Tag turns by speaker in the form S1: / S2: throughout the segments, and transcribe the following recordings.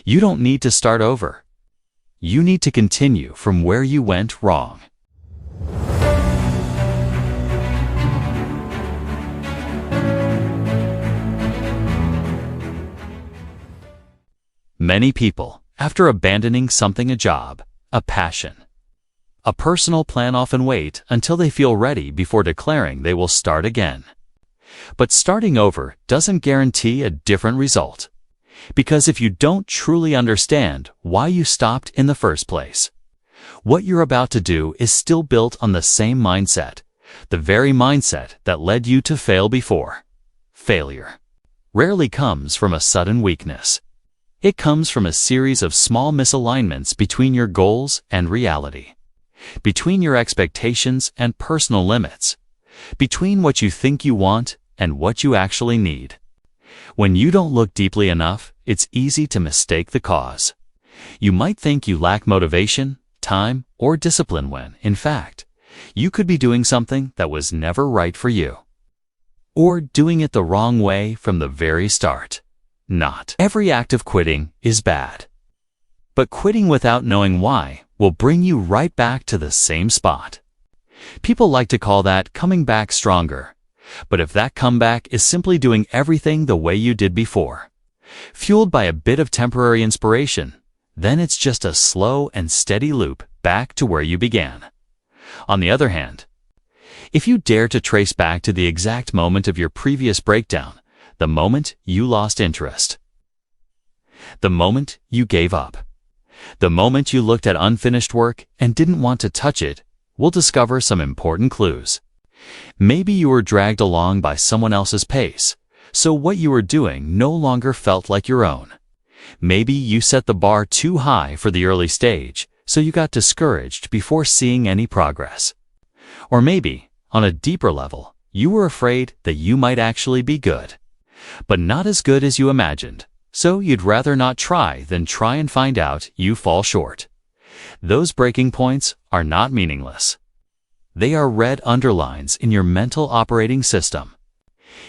S1: You don't need to start over. You need to continue from where you went wrong. Many people, after abandoning something, a job, a passion, a personal plan, often wait until they feel ready before declaring they will start again. But starting over doesn't guarantee a different result. Because if you don't truly understand why you stopped in the first place, what you're about to do is still built on the same mindset, the very mindset that led you to fail before. Failure rarely comes from a sudden weakness. It comes from a series of small misalignments between your goals and reality, between your expectations and personal limits, between what you think you want and what you actually need. When you don't look deeply enough, it's easy to mistake the cause. You might think you lack motivation, time, or discipline when, in fact, you could be doing something that was never right for you. Or doing it the wrong way from the very start. Not every act of quitting is bad. But quitting without knowing why will bring you right back to the same spot. People like to call that coming back stronger. But if that comeback is simply doing everything the way you did before, fueled by a bit of temporary inspiration, then it's just a slow and steady loop back to where you began. On the other hand, if you dare to trace back to the exact moment of your previous breakdown, the moment you lost interest, the moment you gave up, the moment you looked at unfinished work and didn't want to touch it, we'll discover some important clues. Maybe you were dragged along by someone else's pace, so what you were doing no longer felt like your own. Maybe you set the bar too high for the early stage, so you got discouraged before seeing any progress. Or maybe, on a deeper level, you were afraid that you might actually be good, but not as good as you imagined, so you'd rather not try than try and find out you fall short. Those breaking points are not meaningless. They are red underlines in your mental operating system.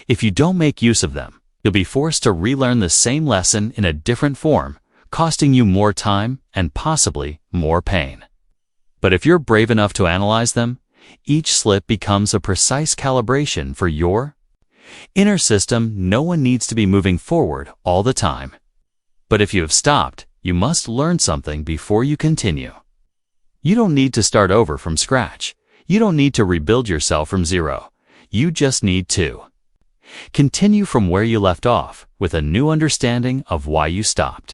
S1: If you don't make use of them, you'll be forced to relearn the same lesson in a different form, costing you more time and possibly more pain. But if you're brave enough to analyze them, each slip becomes a precise calibration for your inner system. No one needs to be moving forward all the time. But if you have stopped, you must learn something before you continue. You don't need to start over from scratch. You don't need to rebuild yourself from zero. You just need to continue from where you left off with a new understanding of why you stopped.